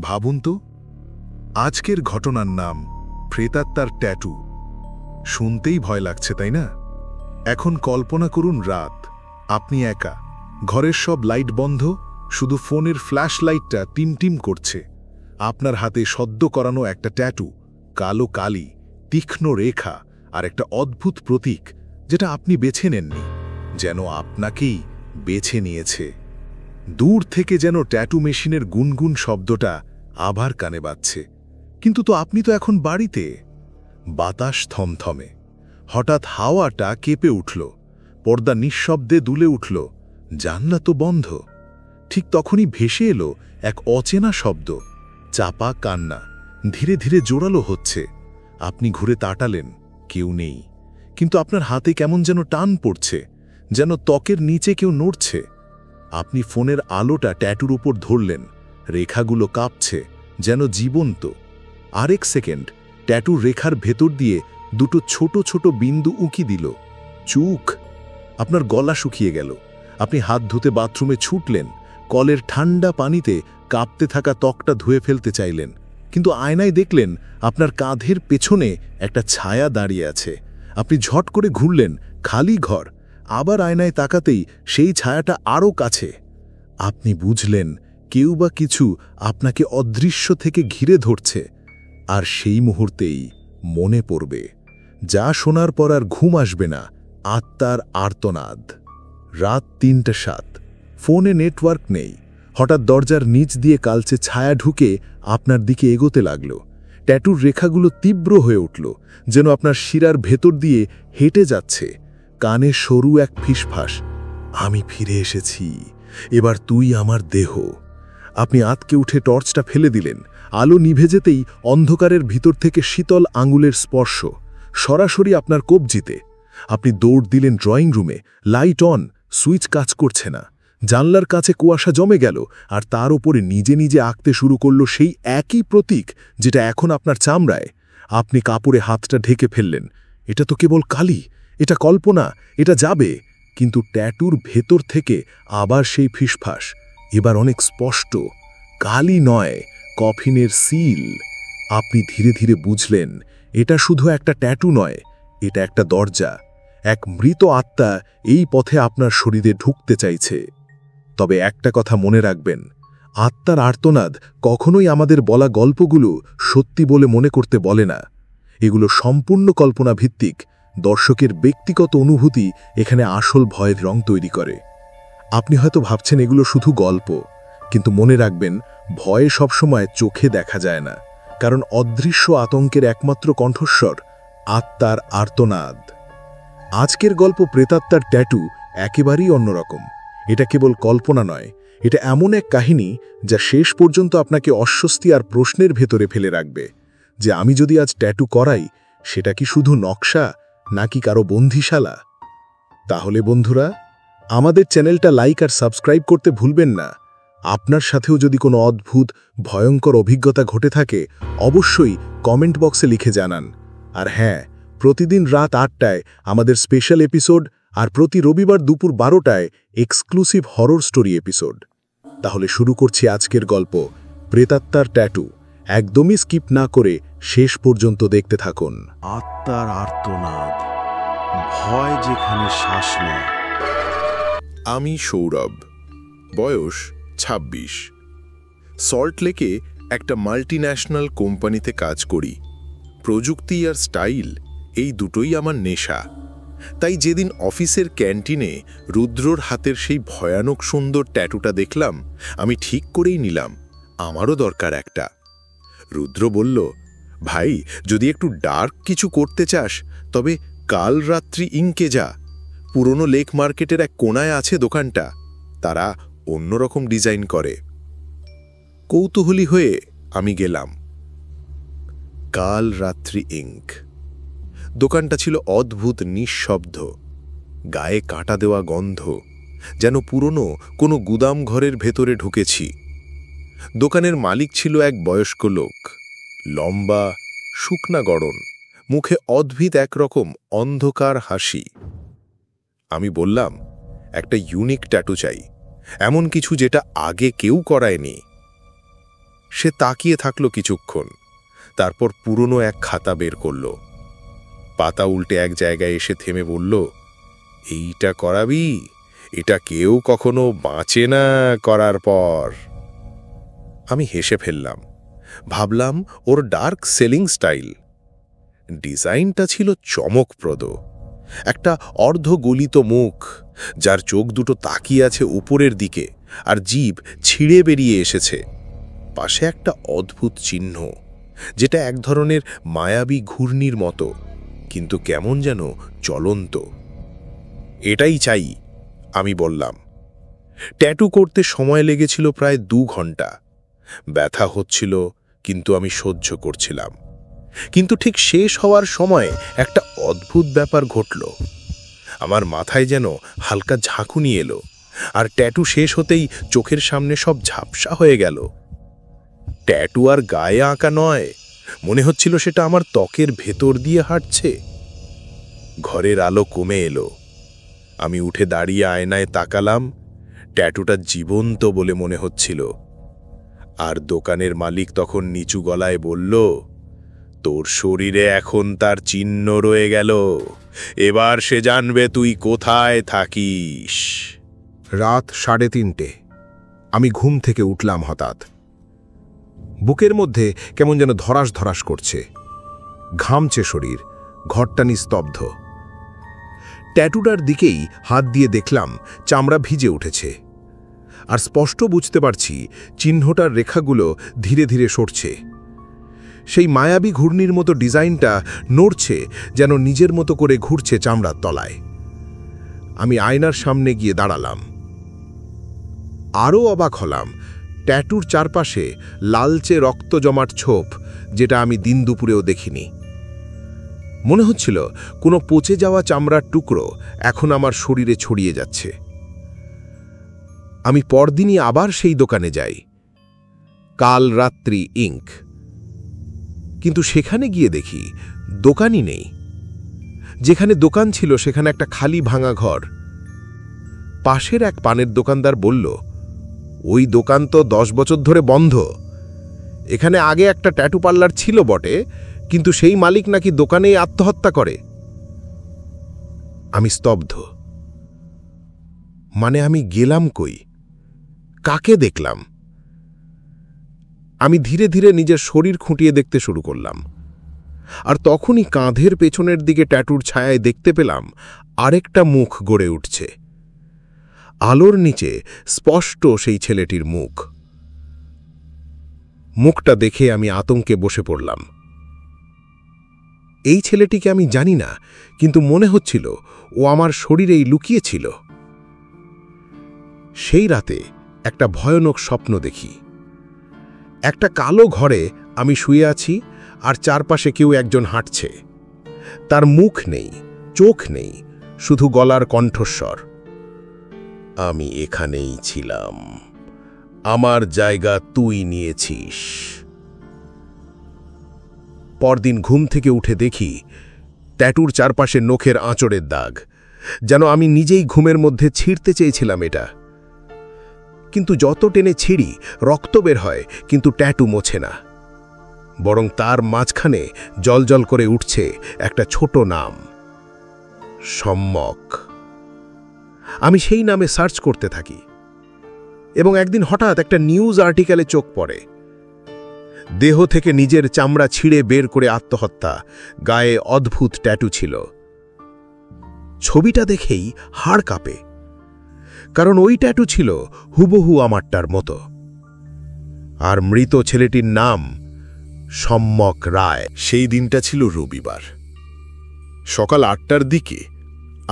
ভাবুন তো, আজকের ঘটনার নাম প্রেতাত্মার ট্যাটু। শুনতেই ভয় লাগছে, তাই না? এখন কল্পনা করুন রাত, আপনি একা, ঘরের সব লাইট বন্ধ, শুধু ফোনের ফ্ল্যাশ লাইটটা টিমটিম করছে। আপনার হাতে সদ্য করানো একটা ট্যাটু, কালো কালি, তীক্ষ্ণ রেখা আর একটা অদ্ভুত প্রতীক, যেটা আপনি বেছে নেননি, যেন আপনাকেই বেছে নিয়েছে। দূর থেকে যেন ট্যাটু মেশিনের গুনগুন শব্দটা আবার কানে বাজছে। কিন্তু তো আপনি তো এখন বাড়িতে। বাতাস থমথমে, হঠাৎ হাওয়াটা কেঁপে উঠল, পর্দা নিঃশব্দে দুলে উঠল, জানলা তো বন্ধ। ঠিক তখনই ভেসে এলো এক অচেনা শব্দ, চাপা কান্না, ধীরে ধীরে জোরালো হচ্ছে। আপনি ঘুরে তাকালেন, কেউ নেই, কিন্তু আপনার হাতে কেমন যেন টান পড়ছে, যেন ত্বকের নিচে কেউ নড়ছে। আপনি ফোনের আলোটা ট্যাটুর উপর ধরলেন, রেখাগুলো কাঁপছে, যেন জীবন্ত। আরেক সেকেন্ড ট্যাটুর রেখার ভেতর দিয়ে দুটো ছোট ছোট বিন্দু উঁকি দিল। চুক! আপনার গলা শুকিয়ে গেল। আপনি হাত ধুতে বাথরুমে ছুটলেন, কলের ঠান্ডা পানিতে কাঁপতে থাকা ত্বকটা ধুয়ে ফেলতে চাইলেন, কিন্তু আয়নায় দেখলেন আপনার কাঁধের পেছনে একটা ছায়া দাঁড়িয়ে আছে। আপনি ঝট করে ঘুরলেন, খালি ঘর। আবার আয়নায় তাকাতেই সেই ছায়াটা আরও কাছে। আপনি বুঝলেন কেউ বা কিছু আপনাকে অদৃশ্য থেকে ঘিরে ধরছে। আর সেই মুহূর্তেই মনে পড়বে, যা শোনার পর আর ঘুম আসবে না, আত্মার আর্তনাদ। রাত ৩:০৭, ফোনে নেটওয়ার্ক নেই। হঠাৎ দরজার নিচ দিয়ে কালচে ছায়া ঢুকে আপনার দিকে এগোতে লাগল। ট্যাটুর রেখাগুলো তীব্র হয়ে উঠল, যেন আপনার শিরার ভেতর দিয়ে হেঁটে যাচ্ছে। কানে সরু এক ফিসফাস, আমি ফিরে এসেছি, এবার তুই আমার দেহ। আপনি আতকে উঠে টর্চটা ফেলে দিলেন। আলো নিভে যেতেই অন্ধকারের ভিতর থেকে শীতল আঙুলের স্পর্শ, সরাসরি আপনার কবজিতে। আপনি দৌড় দিলেন ড্রয়িং রুমে। লাইট অন, সুইচ কাজ করছে না। জানলার কাছে কুয়াশা জমে গেল, আর তার উপরে নিজে নিজে আঁকতে শুরু করল সেই একই প্রতীক, যেটা এখন আপনার চামড়ায়। আপনি কাপড়ে হাতটা ঢেকে ফেললেন। এটা তো কেবল কালি, এটা কল্পনা, এটা যাবে। কিন্তু ট্যাটুর ভেতর থেকে আবার সেই ফিসফাস, এবার অনেক স্পষ্ট। কালি নয়, কফিনের সিল। আপনি ধীরে ধীরে বুঝলেন, এটা শুধু একটা ট্যাটু নয়, এটা একটা দরজা। এক মৃত আত্মা এই পথে আপনার শরীরে ঢুকতে চাইছে। তবে একটা কথা মনে রাখবেন, আত্মার আর্তনাদ কখনোই আমাদের বলা গল্পগুলো সত্যি বলে মনে করতে বলে না। এগুলো সম্পূর্ণ কল্পনা ভিত্তিক। দর্শকের ব্যক্তিগত অনুভূতি এখানে আসল ভয়ের রং তৈরি করে। আপনি হয়তো ভাবছেন এগুলো শুধু গল্প, কিন্তু মনে রাখবেন, ভয় সবসময় চোখে দেখা যায় না, কারণ অদৃশ্য আতঙ্কের একমাত্র কণ্ঠস্বর আত্মার আর্তনাদ। আজকের গল্প প্রেতাত্মার ট্যাটু একেবারেই অন্যরকম। এটা কেবল কল্পনা নয়, এটা এমন এক কাহিনী যা শেষ পর্যন্ত আপনাকে অস্বস্তি আর প্রশ্নের ভেতরে ফেলে রাখবে, যে আমি যদি আজ ট্যাটু করাই, সেটা কি শুধু নকশা নাকি কারো বন্দিশালা? তাহলে বন্ধুরা, আমাদের চ্যানেলটা লাইক আর সাবস্ক্রাইব করতে ভুলবেন না। আপনার সাথেও যদি কোনো অদ্ভুত ভয়ঙ্কর অভিজ্ঞতা ঘটে থাকে, অবশ্যই কমেন্ট বক্সে লিখে জানান। আর হ্যাঁ, প্রতিদিন রাত ৮টায় আমাদের স্পেশাল এপিসোড, আর প্রতি রবিবার দুপুর 12টায় এক্সক্লুসিভ হরর স্টোরি এপিসোড। তাহলে শুরু করছি আজকের গল্প, প্রেতাত্মার ট্যাটু। একদমই স্কিপ না করে শেষ পর্যন্ত দেখতে থাকুন। আত্মার আর্তনাদ, ভয় যেখানে শ্বাস নেয়। আমি সৌরভ, বয়স ২৬। সল্টলেকে একটা মাল্টিন্যাশনাল কোম্পানিতে কাজ করি। প্রযুক্তি আর স্টাইল, এই দুটোই আমার নেশা। তাই যেদিন অফিসের ক্যান্টিনে রুদ্রর হাতের সেই ভয়ানক সুন্দর ট্যাটুটা দেখলাম, আমি ঠিক করেই নিলাম আমারও দরকার একটা। রুদ্র বলল, ভাই, যদি একটু ডার্ক কিছু করতে চাস, তবে কাল রাত্রি ইঙ্কে যা। পুরনো লেক মার্কেটের এক কোণায় আছে দোকানটা, তারা অন্যরকম ডিজাইন করে। কৌতূহলী হয়ে আমি গেলাম। কাল রাত্রি ইঙ্ক। দোকানটা ছিল অদ্ভুত নিঃশব্দ, গায়ে কাঁটা দেওয়া গন্ধ, যেন পুরনো কোনো গুদাম ঘরের ভেতরে ঢুকেছি। দোকানের মালিক ছিল এক বয়স্ক লোক, লম্বা, শুকনা গড়ন, মুখে অদ্ভুত একরকম অন্ধকার হাসি। আমি বললাম, একটা ইউনিক ট্যাটু চাই, এমন কিছু যেটা আগে কেউ করায়নি। সে তাকিয়ে থাকলো কিছুক্ষণ, তারপর পুরনো এক খাতা বের করল। পাতা উল্টে এক জায়গায় এসে থেমে বলল, এইটা করাবি? এটা কেউ কখনো বাঁচে না করার পর। আমি হেসে ফেললাম, ভাবলাম ওর ডার্ক সেলিং স্টাইল। ডিজাইনটা ছিল চমকপ্রদ। একটা অর্ধগলিত মুখ, যার চোখ দুটো তাকিয়ে আছে উপরের দিকে, আর জিভ ছিঁড়ে বেরিয়ে এসেছে। পাশে একটা অদ্ভুত চিহ্ন, যেটা এক ধরনের মায়াবী ঘূর্ণির মতো, কিন্তু কেমন যেন চলন্ত। এটাই চাই, আমি বললাম। ট্যাটু করতে সময় লেগেছিল প্রায় 2 ঘন্টা। ব্যথা হচ্ছিল, কিন্তু আমি সহ্য করছিলাম। কিন্তু ঠিক শেষ হওয়ার সময় একটা অদ্ভুত ব্যাপার ঘটল। আমার মাথায় যেন হালকা ঝাঁকুনি এলো, আর ট্যাটু শেষ হতেই চোখের সামনে সব ঝাপসা হয়ে গেল। ট্যাটু আর গায়ে আঁকা নয়, মনে হচ্ছিল সেটা আমার ত্বকের ভেতর দিয়ে হাঁটছে। ঘরের আলো কমে এলো। আমি উঠে দাঁড়িয়ে আয়নায় তাকালাম। ট্যাটুটা জীবন্ত বলে মনে হচ্ছিল। আর দোকানের মালিক তখন নিচু গলায় বলল, তোর শরীরে এখন তার চিহ্ন রয়ে গেল, এবার সে জানবে তুই কোথায় থাকিস। রাত 3:30। আমি ঘুম থেকে উঠলাম হঠাৎ। বুকের মধ্যে কেমন যেন ধরাস ধরাস করছে, ঘামছে শরীর, ঘরটা নিস্তব্ধ। ট্যাটুটার দিকেই হাত দিয়ে দেখলাম চামড়া ভিজে উঠেছে, আর স্পষ্ট বুঝতে পারছি চিহ্নটার রেখাগুলো ধীরে ধীরে সরছে। সেই মায়াবী ঘূর্ণির মতো ডিজাইনটা নড়ছে, যেন নিজের মতো করে ঘুরছে চামড়ার তলায়। আমি আয়নার সামনে গিয়ে দাঁড়ালাম। আরও অবাক হলাম, ট্যাটুর চারপাশে লালচে রক্ত জমাট ছোপ, যেটা আমি দিন দুপুরেও দেখিনি। মনে হচ্ছিল কোনো পচে যাওয়া চামড়ার টুকরো এখন আমার শরীরে ছড়িয়ে যাচ্ছে। আমি পরদিনই আবার সেই দোকানে যাই, কাল রাত্রি ইঙ্ক। কিন্তু সেখানে গিয়ে দেখি দোকানই নেই। যেখানে দোকান ছিল সেখানে একটা খালি ভাঙা ঘর। পাশের এক পানের দোকানদার বলল, ওই দোকান তো 10 বছর ধরে বন্ধ। এখানে আগে একটা ট্যাটু পার্লার ছিল বটে, কিন্তু সেই মালিক নাকি দোকানেই আত্মহত্যা করে। আমি স্তব্ধ। মানে আমি গেলাম কই? কাকে দেখলাম? আমি ধীরে ধীরে নিজের শরীর খুঁটিয়ে দেখতে শুরু করলাম, আর তখনই কাঁধের পেছনের দিকে ট্যাটুর ছায়ায় দেখতে পেলাম আরেকটা মুখ গড়ে উঠছে। আলোর নিচে স্পষ্ট সেই ছেলেটির মুখ। মুখটা দেখে আমি আতঙ্কে বসে পড়লাম। এই ছেলেটিকে আমি জানি না, কিন্তু মনে হচ্ছিল ও আমার শরীরেই লুকিয়েছিল। সেই রাতে একটা ভয়ানক স্বপ্ন দেখি। একটা কালো ঘরে আমি শুয়ে আছি, আর চারপাশে কেউ একজন হাঁটছে। তার মুখ নেই, চোখ নেই, শুধু গলার কণ্ঠস্বর, আমি এখানেই ছিলাম, আমার জায়গা তুই নিয়েছিস। পরদিন ঘুম থেকে উঠে দেখি ট্যাটুর চারপাশে নখের আঁচড়ের দাগ, যেন আমি নিজেই ঘুমের মধ্যে ছিঁড়তে চেয়েছিলাম এটা। কিন্তু যত টেনে ছিঁড়ি রক্ত বের হয়, কিন্তু ট্যাটু মোছে না। বরং তার মাঝখানে জলজল করে উঠছে একটা ছোট নাম, সম্যক। আমি সেই নামে সার্চ করতে থাকি, এবং একদিন হঠাৎ একটা নিউজ আর্টিকেলে চোখ পড়ে। দেহ থেকে নিজের চামড়া ছিঁড়ে বের করে আত্মহত্যা, গায়ে অদ্ভুত ট্যাটু ছিল। ছবিটা দেখেই হাড় কাঁপে, কারণ ওই ট্যাটু ছিল হুবহু আমারটার মতো। আর মৃত ছেলেটির নাম সম্যক রায়। সেই দিনটা ছিল রবিবার। সকাল 8টার দিকে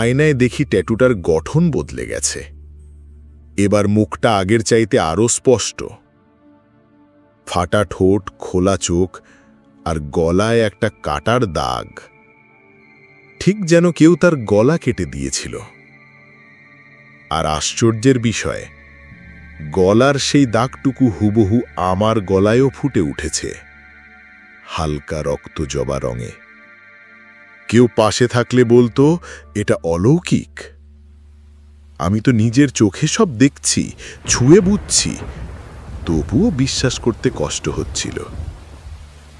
আয়নায় দেখি ট্যাটুটার গঠন বদলে গেছে। এবার মুখটা আগের চাইতে আরও স্পষ্ট। ফাটা ঠোঁট, খোলা চোখ, আর গলায় একটা কাটার দাগ, ঠিক যেন কেউ তার গলা কেটে দিয়েছিল। আর আশ্চর্যের বিষয়, গলার সেই দাগটুকু হুবহু আমার গলায়ও ফুটে উঠেছে, হালকা রক্ত জবা রঙে। কেউ পাশে থাকলে বলতো এটা অলৌকিক। আমি তো নিজের চোখে সব দেখছি, ছুঁয়ে বুঝছি, তবুও বিশ্বাস করতে কষ্ট হচ্ছিল।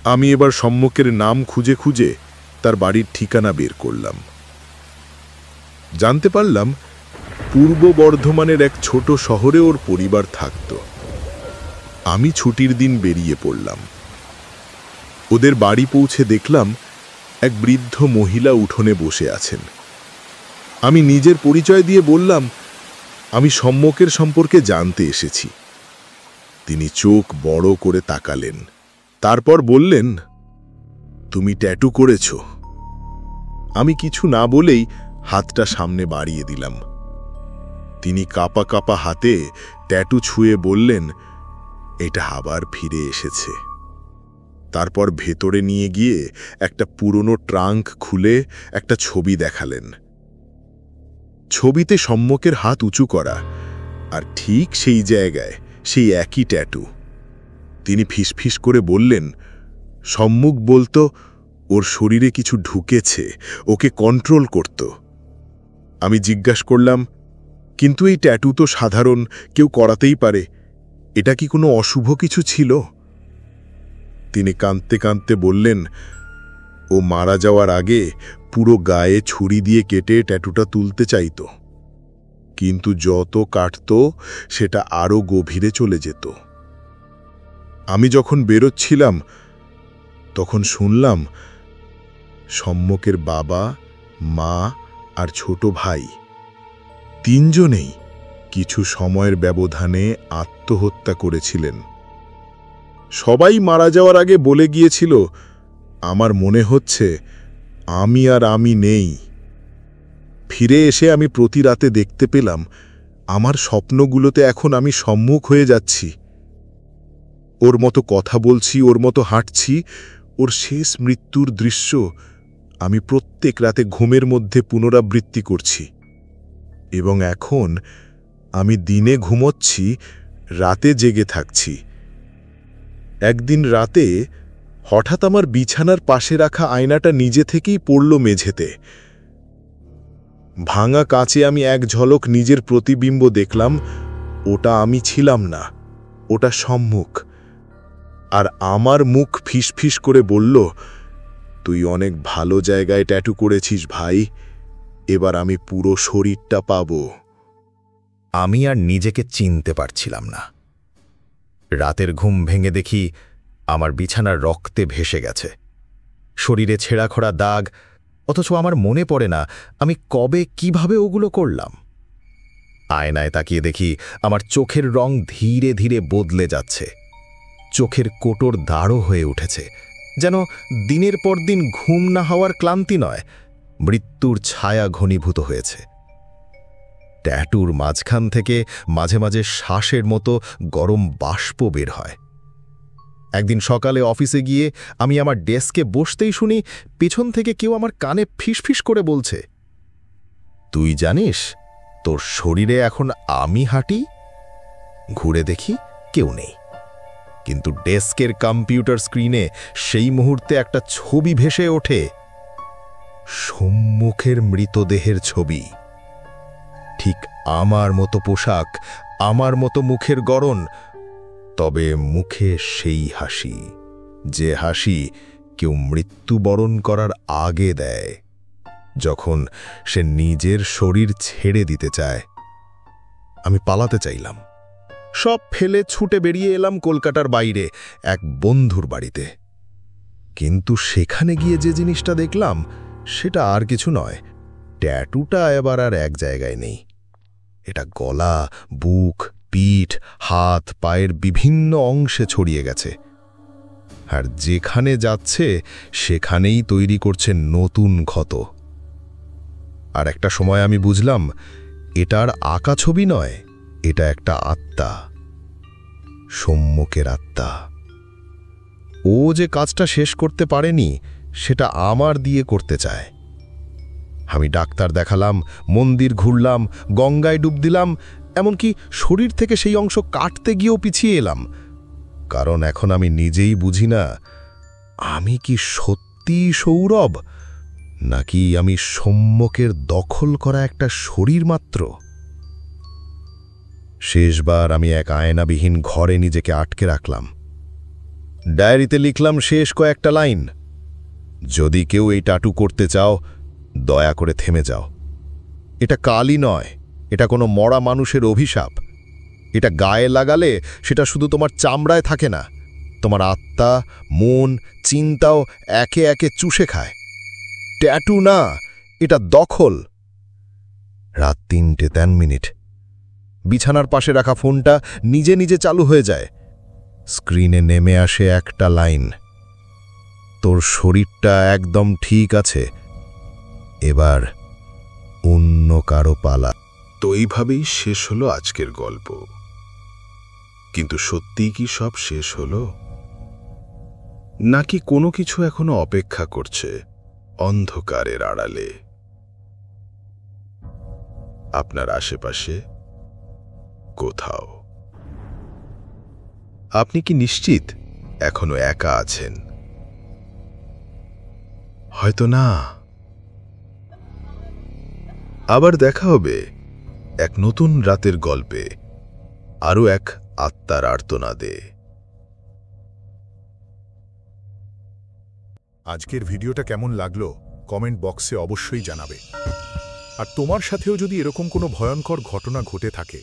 আমি এবার সম্মুখের নাম খুঁজে খুঁজে তার বাড়ির ঠিকানা বের করলাম। জানতে পারলাম পূর্ব বর্ধমানের এক ছোট শহরে ওর পরিবার থাকত। আমি ছুটির দিন বেরিয়ে পড়লাম। ওদের বাড়ি পৌঁছে দেখলাম এক বৃদ্ধ মহিলা উঠোনে বসে আছেন। আমি নিজের পরিচয় দিয়ে বললাম, আমি সম্মুখের সম্পর্কে জানতে এসেছি। তিনি চোখ বড় করে তাকালেন, তারপর বললেন, তুমি ট্যাটু করেছ? আমি কিছু না বলেই হাতটা সামনে বাড়িয়ে দিলাম। তিনি কাঁপা কাঁপা হাতে ট্যাটু ছুঁয়ে বললেন, এটা আবার ফিরে এসেছে। তারপর ভেতরে নিয়ে গিয়ে একটা পুরনো ট্রাঙ্ক খুলে একটা ছবি দেখালেন। ছবিতে সম্মুখের হাত উঁচু করা, আর ঠিক সেই জায়গায় সেই একই ট্যাটু। তিনি ফিসফিস করে বললেন, সম্মুখ বলতো ওর শরীরে কিছু ঢুকেছে, ওকে কন্ট্রোল করত। আমি জিজ্ঞাসা করলাম, কিন্তু এই ট্যাটু তো সাধারণ, কেউ করাতেই পারে, এটা কি কোনো অশুভ কিছু ছিল? তিনি কাঁদতে কাঁদতে বললেন, ও মারা যাওয়ার আগে পুরো গায়ে ছুরি দিয়ে কেটে ট্যাটুটা তুলতে চাইত, কিন্তু যত কাটত সেটা আরও গভীরে চলে যেত। আমি যখন বেরোচ্ছিলাম তখন শুনলাম সম্মুখের বাবা, মা আর ছোট ভাই তিনজনেই কিছু সময়ের ব্যবধানে আত্মহত্যা করেছিলেন। সবাই মারা যাওয়ার আগে বলে গিয়েছিল, আমার মনে হচ্ছে আমি নেই। ফিরে এসে আমি প্রতি রাতে দেখতে পেলাম আমার স্বপ্নগুলোতে এখন আমি সম্মুখ হয়ে যাচ্ছি। ওর মতো কথা বলছি, ওর মতো হাঁটছি, ওর শেষ মৃত্যুর দৃশ্য আমি প্রত্যেক রাতে ঘুমের মধ্যে পুনরাবৃত্তি করছি। এবং এখন আমি দিনে ঘুমোচ্ছি, রাতে জেগে থাকছি। একদিন রাতে হঠাৎ আমার বিছানার পাশে রাখা আয়নাটা নিজে থেকেই পড়ল মেঝেতে। ভাঙা কাঁচে আমি এক ঝলক নিজের প্রতিবিম্ব দেখলাম। ওটা আমি ছিলাম না, ওটা সম্মুখ। আর আমার মুখ ফিসফিস করে বলল, তুই অনেক ভালো জায়গায় ট্যাটু করেছিস ভাই, এবার আমি পুরো শরীরটা পাব। আমি আর নিজেকে চিনতে পারছিলাম না। রাতের ঘুম ভেঙে দেখি আমার বিছানার রক্তে ভেসে গেছে, শরীরে ছেঁড়াখড়া দাগ, অথচ আমার মনে পড়ে না আমি কবে কিভাবে ওগুলো করলাম। আয়নায় তাকিয়ে দেখি আমার চোখের রং ধীরে ধীরে বদলে যাচ্ছে, চোখের কোটর দাঁড়ো হয়ে উঠেছে, যেন দিনের পর দিন ঘুম না হওয়ার ক্লান্তি নয়, মৃত্যুর ছায়া ঘনীভূত হয়েছে। ট্যাটুর মাঝখান থেকে মাঝে মাঝে শ্বাসের মতো গরম বাষ্প বের হয়। একদিন সকালে অফিসে গিয়ে আমি আমার ডেস্কে বসতেই শুনি পেছন থেকে কেউ আমার কানে ফিসফিস করে বলছে, তুই জানিস তোর শরীরে এখন আমি হাঁটি? ঘুরে দেখি কেউ নেই, কিন্তু ডেস্কের কম্পিউটার স্ক্রিনে সেই মুহূর্তে একটা ছবি ভেসে ওঠে, সম্মুখের মৃতদেহের ছবি। ঠিক আমার মতো পোশাক, আমার মতো মুখের গড়ন, তবে মুখে সেই হাসি, যে হাসি কেউ মৃত্যুবরণ করার আগে দেয়, যখন সে নিজের শরীর ছেড়ে দিতে চায়। আমি পালাতে চাইলাম, সব ফেলে ছুটে বেরিয়ে এলাম কলকাতার বাইরে এক বন্ধুর বাড়িতে। কিন্তু সেখানে গিয়ে যে জিনিসটা দেখলাম সেটা আর কিছু নয়, ট্যাটুটা এবার আর এক জায়গায় নেই। এটা গলা, বুক, পিঠ, হাত, পায়ের বিভিন্ন অংশে ছড়িয়ে গেছে, আর যেখানে যাচ্ছে সেখানেই তৈরি করছে নতুন ক্ষত। আর একটা সময় আমি বুঝলাম এটার আঁকা ছবি নয়, এটা একটা আত্মা, সম্মুখের আত্মা। ও যে কাজটা শেষ করতে পারেনি সেটা আমার দিয়ে করতে চায়। আমি ডাক্তার দেখালাম, মন্দির ঘুরলাম, গঙ্গায় ডুব দিলাম, এমনকি শরীর থেকে সেই অংশ কাটতে গিয়েও পিছিয়ে এলাম, কারণ এখন আমি নিজেই বুঝি না আমি কি সত্যি সৌরভ, নাকি আমি সম্মুখের দখল করা একটা শরীর মাত্র। শেষবার আমি এক আয়নাবিহীন ঘরে নিজেকে আটকে রাখলাম। ডায়েরিতে লিখলাম শেষ কয়েকটা লাইন, যদি কেউ এই টাটু করতে চাও দয়া করে থেমে যাও। এটা কালই নয়, এটা কোনো মরা মানুষের অভিশাপ। এটা গায়ে লাগালে সেটা শুধু তোমার চামড়ায় থাকে না, তোমার আত্মা, মন, চিন্তাও একে একে চুষে খায়। ট্যাটু না, এটা দখল। রাত 3:03। বিছানার পাশে রাখা ফোনটা নিজে নিজে চালু হয়ে যায়। স্ক্রিনে নেমে আসে একটা লাইন, তোর শরীরটা একদম ঠিক আছে, এবার অন্য কারো পালা। তো এইভাবেই শেষ হলো আজকের গল্প। কিন্তু সত্যিই কি সব শেষ হলো, নাকি কোনো কিছু এখনো অপেক্ষা করছে অন্ধকারের আড়ালে আপনার আশেপাশে কোথাও? আপনি কি নিশ্চিত এখনো একা আছেন? হয়তো না। আবার দেখা হবে এক নতুন রাতের গল্পে, আরও এক আত্মার আর্তনাদে। আজকের ভিডিওটা কেমন লাগলো কমেন্ট বক্সে অবশ্যই জানাবে। আর তোমার সাথেও যদি এরকম কোনো ভয়ঙ্কর ঘটনা ঘটে থাকে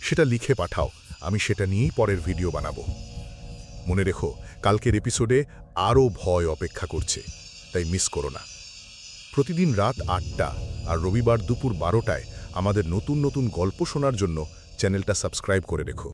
সেটা লিখে পাঠাও, আমি সেটা নিয়েই পরের ভিডিও বানাবো। মনে রেখো, কালকের এপিসোডে আরও ভয় অপেক্ষা করছে, তাই মিস করো না। প্রতিদিন রাত 8টা আর রবিবার দুপুর 12টায় আমাদের নতুন নতুন গল্প শোনার জন্য চ্যানেলটা সাবস্ক্রাইব করে রেখো।